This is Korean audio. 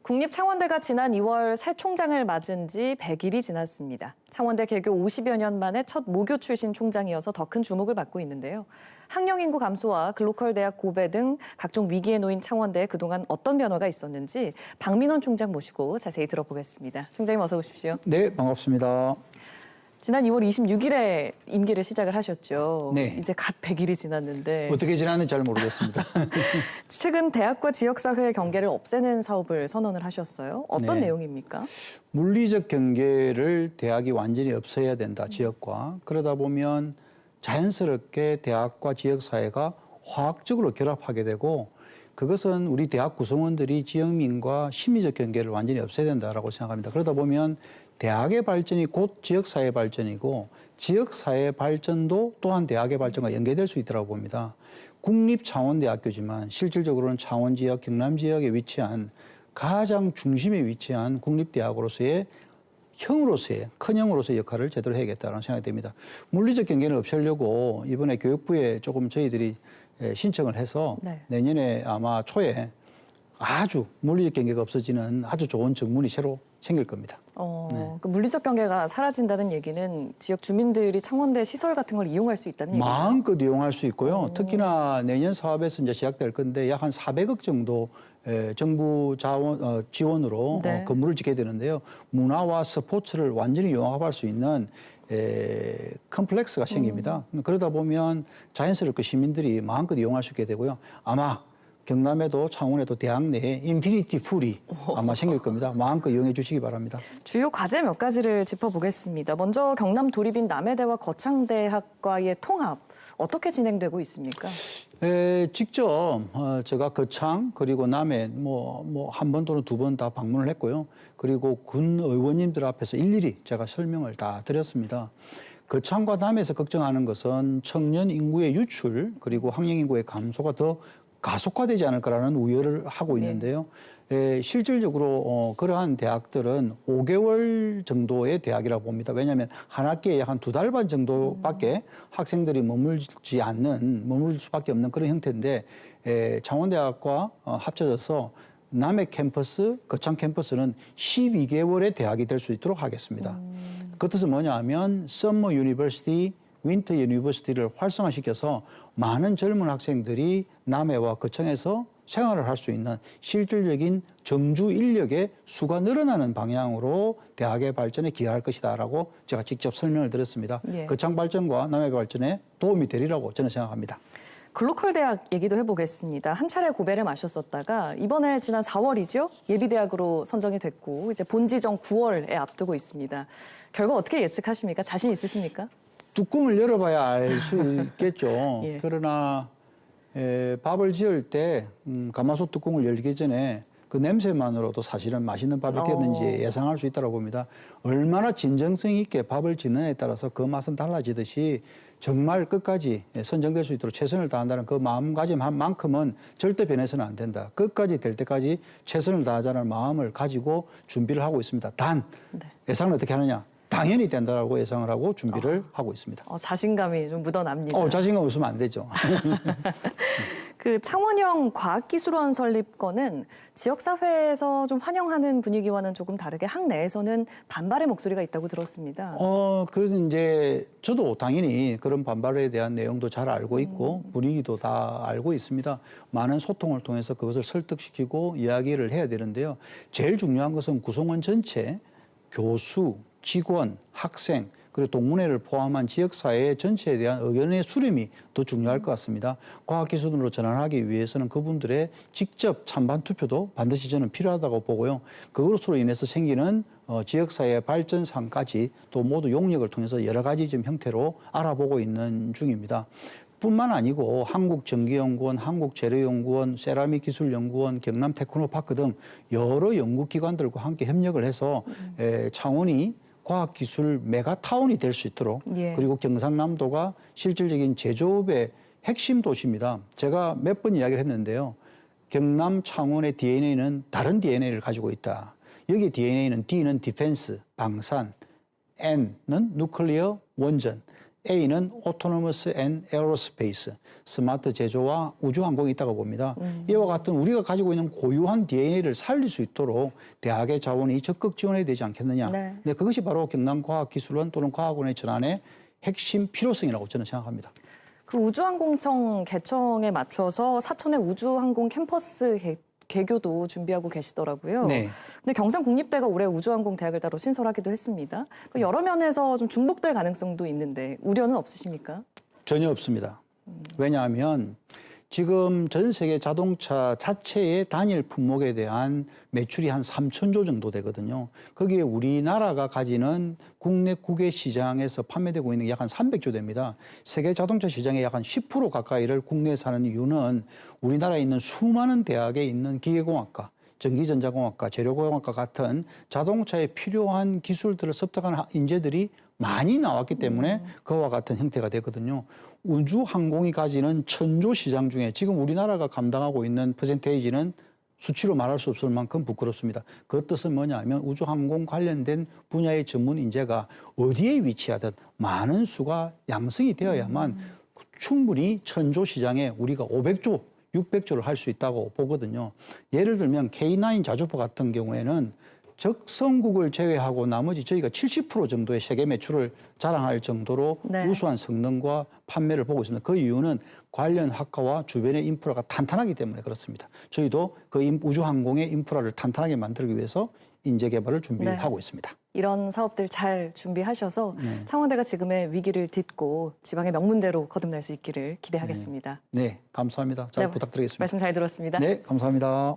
국립창원대가 지난 2월 새 총장을 맞은 지 100일이 지났습니다. 창원대 개교 50여 년 만에 첫 모교 출신 총장이어서 더 큰 주목을 받고 있는데요. 학령 인구 감소와 글로컬 대학 고배 등 각종 위기에 놓인 창원대에 그동안 어떤 변화가 있었는지 박민원 총장 모시고 자세히 들어보겠습니다. 총장님 어서 오십시오. 네, 반갑습니다. 지난 2월 26일에 임기를 시작을 하셨죠. 네. 이제 갓 100일이 지났는데 어떻게 지났는지 잘 모르겠습니다. 최근 대학과 지역사회의 경계를 없애는 사업을 선언을 하셨어요. 어떤 네. 내용입니까? 물리적 경계를 대학이 완전히 없애야 된다, 지역과. 그러다 보면 자연스럽게 대학과 지역사회가 화학적으로 결합하게 되고 그것은 우리 대학 구성원들이 지역민과 심리적 경계를 완전히 없애야 된다라고 생각합니다. 그러다 보면 대학의 발전이 곧 지역사회 발전이고 지역사회 발전도 또한 대학의 발전과 연계될 수 있다고 봅니다. 국립창원대학교지만 실질적으로는 창원 지역, 경남 지역에 위치한 가장 중심에 위치한 국립대학으로서의 형으로서의 큰 형으로서의 역할을 제대로 해야겠다는 생각이 듭니다. 물리적 경계를 없애려고 이번에 교육부에 조금 저희들이 신청을 해서 네. 내년에 아마 초에 아주 물리적 경계가 없어지는 아주 좋은 정문이 새로 생길 겁니다. 그 물리적 경계가 사라진다는 얘기는 지역 주민들이 창원대 시설 같은 걸 이용할 수 있다는 얘기예요? 마음껏 이용할 수 있고요. 특히나 내년 사업에서 이제 시작될 건데 약 한 400억 정도 정부 자원 지원으로 네. 건물을 짓게 되는데요. 문화와 스포츠를 완전히 융합할 수 있는 컴플렉스가 생깁니다. 그러다 보면 자연스럽게 시민들이 마음껏 이용할 수 있게 되고요. 아마 경남에도 창원에도 대학 내에 인피니티 풀이 아마 생길 겁니다. 마음껏 이용해 주시기 바랍니다. 주요 과제 몇 가지를 짚어보겠습니다. 먼저 경남 도립인 남해대와 거창대학과의 통합 어떻게 진행되고 있습니까? 직접 제가 거창 그리고 남해 한 번 또는 두 번 다 방문을 했고요. 그리고 군 의원님들 앞에서 일일이 제가 설명을 다 드렸습니다. 거창과 남해에서 걱정하는 것은 청년 인구의 유출 그리고 학령 인구의 감소가 더 가속화되지 않을까라는 우려를 하고 있는데요. 실질적으로 그러한 대학들은 5개월 정도의 대학이라고 봅니다. 왜냐하면 한 학기에 약 한 2달 반 정도밖에 학생들이 머물 수밖에 없는 그런 형태인데 창원대학과 합쳐져서 남해 캠퍼스, 거창 캠퍼스는 12개월의 대학이 될 수 있도록 하겠습니다. 그 뜻은 뭐냐 하면 썸머 유니버시티, 윈터 유니버시티를 활성화시켜서 많은 젊은 학생들이 남해와 거창에서 생활을 할 수 있는 실질적인 정주 인력의 수가 늘어나는 방향으로 대학의 발전에 기여할 것이다라고 제가 직접 설명을 드렸습니다. 예. 거창 발전과 남해 발전에 도움이 되리라고 저는 생각합니다. 글로컬 대학 얘기도 해보겠습니다. 한 차례 고배를 마셨었다가 이번에 지난 4월이죠. 예비대학으로 선정이 됐고 이제 본지정 9월에 앞두고 있습니다. 결과 어떻게 예측하십니까? 자신 있으십니까? 뚜껑을 열어봐야 알 수 있겠죠. 예. 그러나 밥을 지을 때 가마솥 뚜껑을 열기 전에 그 냄새만으로도 사실은 맛있는 밥이 되었는지 예상할 수 있다고 봅니다. 얼마나 진정성 있게 밥을 짓느냐에 따라서 그 맛은 달라지듯이 정말 끝까지 선정될 수 있도록 최선을 다한다는 그 마음가짐 한 만큼은 절대 변해서는 안 된다. 끝까지 될 때까지 최선을 다하자는 마음을 가지고 준비를 하고 있습니다. 단 예상을 어떻게 하느냐. 당연히 된다고 예상을 하고 준비를 하고 있습니다. 자신감이 좀 묻어납니다. 자신감 없으면 안 되죠. 그 창원형 과학기술원 설립권은 지역사회에서 좀 환영하는 분위기와는 조금 다르게 학내에서는 반발의 목소리가 있다고 들었습니다. 그래서 이제 저도 당연히 그런 반발에 대한 내용도 잘 알고 있고 분위기도 다 알고 있습니다. 많은 소통을 통해서 그것을 설득시키고 이야기를 해야 되는데요. 제일 중요한 것은 구성원 전체, 교수, 직원, 학생, 그리고 동문회를 포함한 지역사회 전체에 대한 의견의 수렴이 더 중요할 것 같습니다. 과학기술원으로 전환하기 위해서는 그분들의 직접 찬반 투표도 반드시 저는 필요하다고 보고요. 그것으로 인해서 생기는 지역사회 발전상까지 또 모두 용역을 통해서 여러 가지 좀 형태로 알아보고 있는 중입니다. 뿐만 아니고 한국전기연구원, 한국재료연구원, 세라믹기술연구원, 경남 테크노파크 등 여러 연구기관들과 함께 협력을 해서 창원이 과학기술 메가타운이 될 수 있도록 그리고 경상남도가 실질적인 제조업의 핵심 도시입니다. 제가 몇 번 이야기를 했는데요. 경남 창원의 DNA는 다른 DNA를 가지고 있다. 여기 DNA는 D는 디펜스, 방산, N는 누클리어, 원전. A는 Autonomous and Aerospace, 스마트 제조와 우주항공이 있다고 봅니다. 이와 같은 우리가 가지고 있는 고유한 DNA를 살릴 수 있도록 대학의 자원이 적극 지원해야 되지 않겠느냐. 네. 네, 그것이 바로 경남과학기술원 또는 과학원의 전환의 핵심 필요성이라고 저는 생각합니다. 그 우주항공청 개청에 맞춰서 사천의 우주항공 캠퍼스 개교도 준비하고 계시더라고요. 네. 근데 경상국립대가 올해 우주항공대학을 따로 신설하기도 했습니다. 여러 면에서 좀 중복될 가능성도 있는데 우려는 없으십니까? 전혀 없습니다. 왜냐하면 지금 전 세계 자동차 자체의 단일 품목에 대한 매출이 한 3천조 정도 되거든요. 거기에 우리나라가 가지는 국내 국외 시장에서 판매되고 있는 게 약 한 300조 됩니다. 세계 자동차 시장의 약 한 10% 가까이를 국내에 사는 이유는 우리나라에 있는 수많은 대학에 있는 기계공학과, 전기전자공학과, 재료공학과 같은 자동차에 필요한 기술들을 습득하는 인재들이 많이 나왔기 때문에 그와 같은 형태가 되거든요. 우주항공이 가지는 천조 시장 중에 지금 우리나라가 감당하고 있는 퍼센테이지는 수치로 말할 수 없을 만큼 부끄럽습니다. 그 뜻은 뭐냐면 우주항공 관련된 분야의 전문 인재가 어디에 위치하든 많은 수가 양성이 되어야만 충분히 천조 시장에 우리가 500조, 600조를 할 수 있다고 보거든요. 예를 들면 K9 자주포 같은 경우에는 적성국을 제외하고 나머지 저희가 70% 정도의 세계 매출을 자랑할 정도로 네. 우수한 성능과 판매를 보고 있습니다. 그 이유는 관련 학과와 주변의 인프라가 탄탄하기 때문에 그렇습니다. 저희도 그 우주항공의 인프라를 탄탄하게 만들기 위해서 인재 개발을 준비하고 있습니다. 이런 사업들 잘 준비하셔서 창원대가 지금의 위기를 딛고 지방의 명문대로 거듭날 수 있기를 기대하겠습니다. 네, 감사합니다. 잘 부탁드리겠습니다. 말씀 잘 들었습니다. 네, 감사합니다.